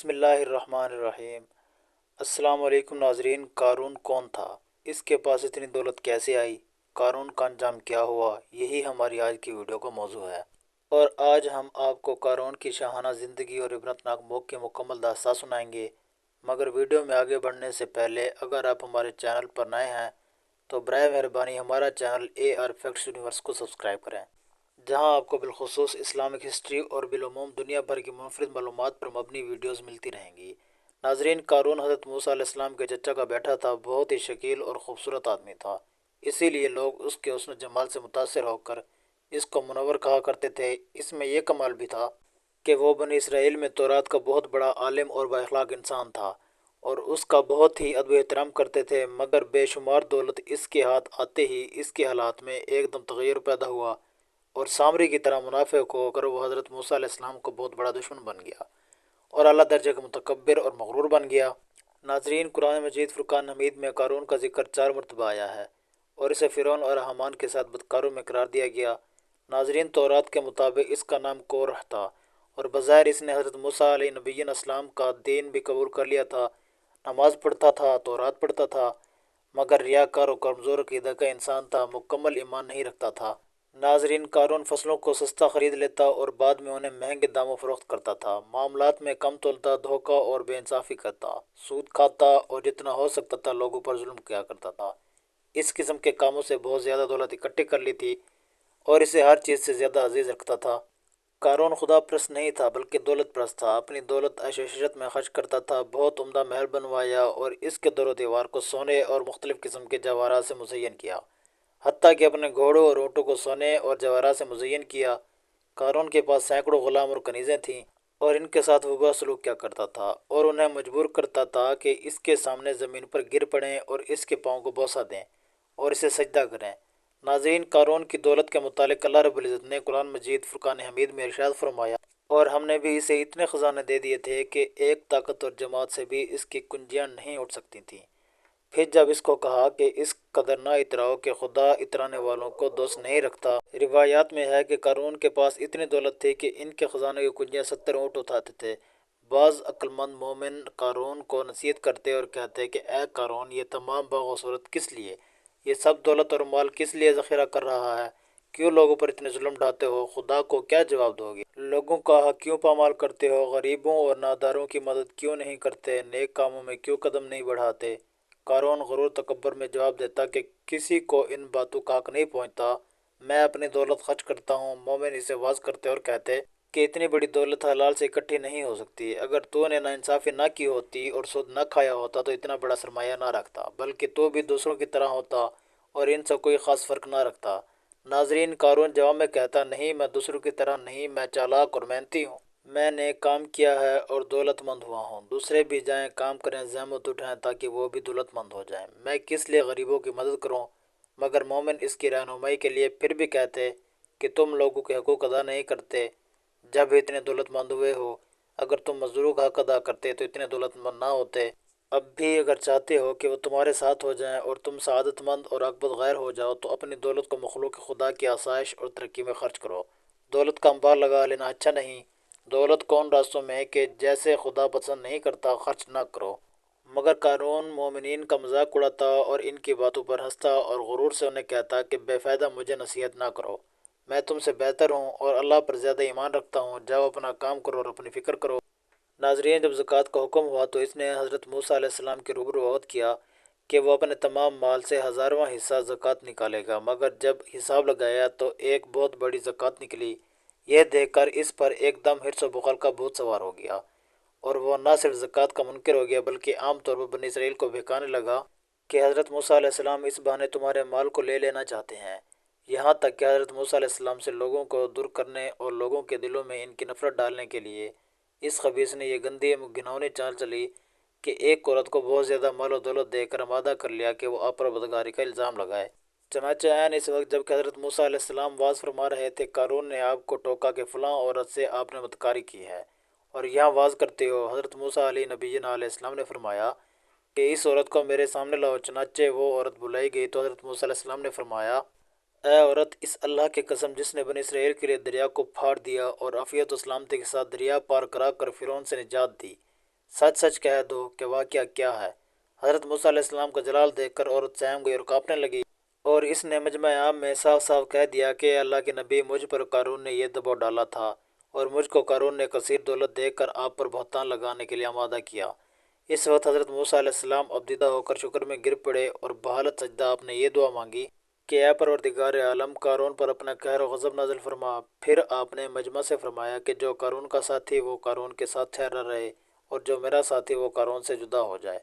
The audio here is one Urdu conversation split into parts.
بسم اللہ الرحمن الرحیم۔ السلام علیکم ناظرین۔ قارون کون تھا؟ اس کے پاس اتنی دولت کیسے آئی؟ قارون کا انجام کیا ہوا؟ یہی ہماری آج کی ویڈیو کا موضوع ہے، اور آج ہم آپ کو قارون کی شاہانہ زندگی اور عبرتناک موت کے مکمل داستان سنائیں گے۔ مگر ویڈیو میں آگے بڑھنے سے پہلے اگر آپ ہمارے چینل پر نئے ہیں تو برائے مہربانی ہمارا channel A R facts universe کو سبسکرائب کریں، جہاں آپ کو بالخصوص اسلامک ہسٹری اور بالعموم دنیا بھر کی منفرد معلومات پر مبنی ویڈیوز ملتی رہیں گی۔ ناظرین، قارون حضرت موسیٰ علیہ السلام کے چچا کا بیٹا تھا۔ بہت ہی شکیل اور خوبصورت آدمی تھا، اسی لیے لوگ اس کے حسن و جمال سے متاثر ہو کر اس کو منور کہا کرتے تھے۔ اس میں یہ کمال بھی تھا کہ وہ بنی اسرائیل میں تورات کا بہت بڑا عالم اور بااخلاق انسان تھا، اور اس کا بہت ہی ادب و احترام کرتے تھے۔ مگر بے شمار دولت اس کے ہاتھ آتے ہی اس کے حالات میں ایک دم تغیر پیدا ہوا، اور سامری کی طرح منافع ہو کر وہ حضرت موسیٰ علیہ السلام کو بہت بڑا دشمن بن گیا اور اعلیٰ درجے کا متکبر اور مغرور بن گیا۔ ناظرین، قرآن مجید فرقان حمید میں قارون کا ذکر 4 مرتبہ آیا ہے، اور اسے فرعون اور حامان کے ساتھ بدکاروں میں قرار دیا گیا۔ ناظرین، تورات کے مطابق اس کا نام کورح تھا، اور بظاہر اس نے حضرت موسیٰ علیہ نبی السلام کا دین بھی قبول کر لیا تھا، نماز پڑھتا تھا، تورات پڑھتا تھا، مگر ریاکار اور کمزور عقیدہ کا انسان تھا، مکمل ایمان نہیں رکھتا تھا۔ ناظرین، قارون فصلوں کو سستا خرید لیتا اور بعد میں انہیں مہنگے داموں فروخت کرتا تھا، معاملات میں کم تولتا، دھوکہ اور بے انصافی کرتا، سود کھاتا اور جتنا ہو سکتا تھا لوگوں پر ظلم کیا کرتا تھا۔ اس قسم کے کاموں سے بہت زیادہ دولت اکٹھی کر لی تھی، اور اسے ہر چیز سے زیادہ عزیز رکھتا تھا۔ قارون خدا پرست نہیں تھا بلکہ دولت پرست تھا۔ اپنی دولت عیش و عشرت میں خرچ کرتا تھا، بہت عمدہ محل بنوایا اور اس کے در و دیوار کو سونے اور مختلف قسم کے جواہرات سے مزین کیا، حتیٰ کہ اپنے گھوڑوں اور اونٹوں کو سونے اور جواہرات سے مزین کیا۔ قارون کے پاس سینکڑوں غلام اور کنیزیں تھیں، اور ان کے ساتھ وہ برا سلوک کیا کرتا تھا اور انہیں مجبور کرتا تھا کہ اس کے سامنے زمین پر گر پڑیں اور اس کے پاؤں کو بوسہ دیں اور اسے سجدہ کریں۔ ناظرین، قارون کی دولت کے متعلق اللہ رب العزت نے قرآن مجید فرقان حمید میں ارشاد فرمایا، اور ہم نے بھی اسے اتنے خزانے دے دیے تھے کہ ایک طاقتور جماعت سے بھی اس کی کنجیاں نہیں اٹھ سکتی تھیں۔ پھر جب اس کو کہا کہ اس قدر نہ اتراؤ کہ خدا اترانے والوں کو دوست نہیں رکھتا۔ روایات میں ہے کہ قارون کے پاس اتنی دولت تھی کہ ان کے خزانے کی کنجیاں 70 اونٹ اٹھاتے تھے۔ بعض عقلمند مومن قارون کو نصیحت کرتے اور کہتے کہ اے قارون، یہ تمام باغ و صورت کس لیے؟ یہ سب دولت اور مال کس لیے ذخیرہ کر رہا ہے؟ کیوں لوگوں پر اتنے ظلم ڈھاتے ہو؟ خدا کو کیا جواب دو گے؟ لوگوں کا حق کیوں پامال کرتے ہو؟ غریبوں اور ناداروں کی مدد کیوں نہیں کرتے؟ نیک کاموں میں کیوں قدم نہیں بڑھاتے؟ قارون غرور تکبر میں جواب دیتا کہ کسی کو ان باتوں کا حق نہیں پہنچتا، میں اپنی دولت خرچ کرتا ہوں۔ مومن اسے واضح کرتے اور کہتے کہ اتنی بڑی دولت حلال سے اکٹھی نہیں ہو سکتی۔ اگر تو نے ناانصافی نہ کی ہوتی اور سود نہ کھایا ہوتا تو اتنا بڑا سرمایہ نہ رکھتا، بلکہ تو بھی دوسروں کی طرح ہوتا اور ان سے کوئی خاص فرق نہ رکھتا۔ ناظرین، قارون جواب میں کہتا، نہیں، میں دوسروں کی طرح نہیں، میں چالاک اور محنتی ہوں۔ میں نے کام کیا ہے اور دولت مند ہوا ہوں۔ دوسرے بھی جائیں، کام کریں، زحمت اٹھائیں تاکہ وہ بھی دولت مند ہو جائیں۔ میں کس لیے غریبوں کی مدد کروں؟ مگر مومن اس کی رہنمائی کے لیے پھر بھی کہتے کہ تم لوگوں کے حقوق ادا نہیں کرتے جب اتنے دولت مند ہوئے ہو۔ اگر تم مزدوروں کا حق ادا کرتے تو اتنے دولت مند نہ ہوتے۔ اب بھی اگر چاہتے ہو کہ وہ تمہارے ساتھ ہو جائیں اور تم سعادت مند اور عاقبت غیر ہو جاؤ تو اپنی دولت کو مخلوق خدا کی آسائش اور ترقی میں خرچ کرو۔ دولت کا انبار لگا لینا اچھا نہیں۔ دولت کو ان راستوں میں کہ جیسے خدا پسند نہیں کرتا خرچ نہ کرو۔ مگر قارون مومنین کا مذاق اڑاتا اور ان کی باتوں پر ہنستا اور غرور سے انہیں کہتا کہ بے فائدہ مجھے نصیحت نہ کرو، میں تم سے بہتر ہوں اور اللہ پر زیادہ ایمان رکھتا ہوں، جاؤ اپنا کام کرو اور اپنی فکر کرو۔ ناظرین، جب زکوٰۃ کا حکم ہوا تو اس نے حضرت موسیٰ علیہ السلام کے روبرو عہد کیا کہ وہ اپنے تمام مال سے 1000واں حصہ زکوٰۃ نکالے گا، مگر جب حساب لگایا تو ایک بہت بڑی زکوٰۃ نکلی۔ یہ دیکھ کر اس پر ایک دم حرص و بخل کا بھوت سوار ہو گیا، اور وہ نہ صرف زکوٰۃ کا منکر ہو گیا بلکہ عام طور پر بنی اسرائیل کو بہکانے لگا کہ حضرت موسیٰ علیہ السلام اس بہانے تمہارے مال کو لے لینا چاہتے ہیں۔ یہاں تک کہ حضرت موسیٰ علیہ السلام سے لوگوں کو دور کرنے اور لوگوں کے دلوں میں ان کی نفرت ڈالنے کے لیے اس خبیث نے یہ گندی گھناؤنی چال چلی کہ ایک عورت کو بہت زیادہ مال و دولت دے کر آمادہ کر لیا کہ وہ آپ پر بدکاری کا الزام لگائے۔ چنانچہ عین اس وقت جب کہ حضرت موسیٰ علیہ السلام واز فرما رہے تھے، قارون نے آپ کو ٹوکا کہ فلاں عورت سے آپ نے بدکاری کی ہے اور یہاں واز کرتے ہو۔ حضرت موسیٰ علیہ نبی علیہ السلام نے فرمایا کہ اس عورت کو میرے سامنے لاؤ۔ چنانچہ وہ عورت بلائی گئی تو حضرت موسیٰ علیہ السلام نے فرمایا، اے عورت، اس اللہ کی قسم جس نے بنی اسرائیل کے لیے دریا کو پھاڑ دیا اور عافیت و سلامتی کے ساتھ دریا پار کرا کر فرعون سے نجات دی، سچ سچ کہہ دو کہ واقعہ کیا ہے۔ حضرت موسیٰ علیہ السلام کا جلال دیکھ کر عورت سہم گئی اور کانپنے لگی، اور اس نے مجمع عام میں صاف صاف کہہ دیا کہ اللہ کے نبی، مجھ پر قارون نے یہ دباؤ ڈالا تھا اور مجھ کو قارون نے کثیر دولت دے کر آپ پر بہتان لگانے کے لیے آمادہ کیا۔ اس وقت حضرت موسیٰ علیہ السلام ابتدا ہو کر شکر میں گر پڑے اور بحالت سجدہ آپ نے یہ دعا مانگی کہ اے پروردگار عالم، قارون پر اپنا قہر و غضب نازل فرما۔ پھر آپ نے مجمع سے فرمایا کہ جو قارون کا ساتھی وہ قارون کے ساتھ ٹھہرا رہے، اور جو میرا ساتھی وہ قارون سے جدا ہو جائے۔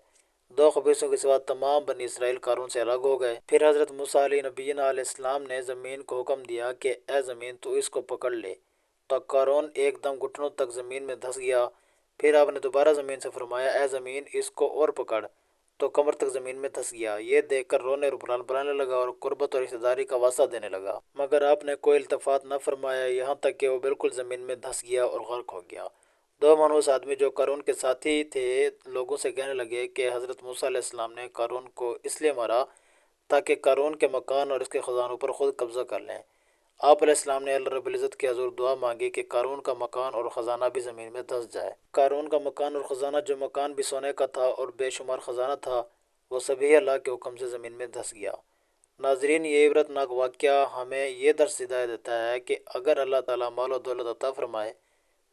دو خبیثوں کے سوا تمام بنی اسرائیل قارون سے الگ ہو گئے۔ پھر حضرت موسیٰ علیہ نبینا علیہ السلام نے زمین کو حکم دیا کہ اے زمین تو اس کو پکڑ لے، تو قارون ایک دم گھٹنوں تک زمین میں دھس گیا۔ پھر آپ نے دوبارہ زمین سے فرمایا اے زمین اس کو اور پکڑ، تو کمر تک زمین میں دھس گیا۔ یہ دیکھ کر رونے اور پرانے لگا اور قربت اور رشتہ داری کا واسطہ دینے لگا، مگر آپ نے کوئی التفات نہ فرمایا، یہاں تک کہ وہ بالکل زمین میں دھس گیا اور غرق ہو گیا۔ دو منحوس آدمی جو قارون کے ساتھی تھے لوگوں سے کہنے لگے کہ حضرت موسیٰ علیہ السلام نے قارون کو اس لیے مارا تاکہ قارون کے مکان اور اس کے خزانوں پر خود قبضہ کر لیں۔ آپ علیہ السلام نے اللہ رب العزت کے حضور دعا مانگی کہ قارون کا مکان اور خزانہ بھی زمین میں دھس جائے۔ قارون کا مکان اور خزانہ، جو مکان بھی سونے کا تھا اور بے شمار خزانہ تھا، وہ سبھی اللہ کے حکم سے زمین میں دھس گیا۔ ناظرین، یہ عبرت ناک واقعہ ہمیں یہ درس ہدایت دیتا ہے کہ اگر اللہ تعالیٰ مال و دولت عطا فرمائے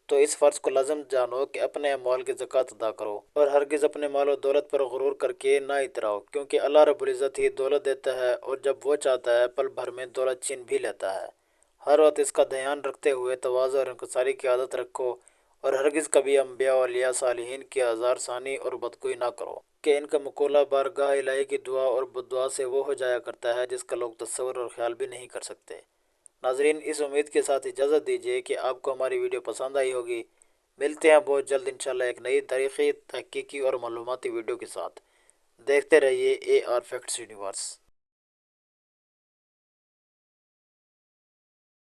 تو اس فرض کو لازم جانو کہ اپنے اموال کی زکوٰۃ ادا کرو، اور ہرگز اپنے مال و دولت پر غرور کر کے نہ اتراؤ، کیونکہ اللہ رب العزت ہی دولت دیتا ہے، اور جب وہ چاہتا ہے پل بھر میں دولت چھین بھی لیتا ہے۔ ہر وقت اس کا دھیان رکھتے ہوئے تواضع اور انکساری کی عادت رکھو، اور ہرگز کبھی انبیاء اولیاء صالحین کی آزار ثانی اور بدگوئی نہ کرو، کہ ان کا مقولہ بارگاہ الہی کی دعا اور بددعا سے وہ ہو جایا کرتا ہے جس کا لوگ تصور اور خیال بھی نہیں کر سکتے۔ ناظرین، اس امید کے ساتھ اجازت دیجیے کہ آپ کو ہماری ویڈیو پسند آئی ہوگی۔ ملتے ہیں بہت جلد انشاءاللہ ایک نئی تاریخی، تحقیقی اور معلوماتی ویڈیو کے ساتھ۔ دیکھتے رہیے AR فیکٹس یونیورس۔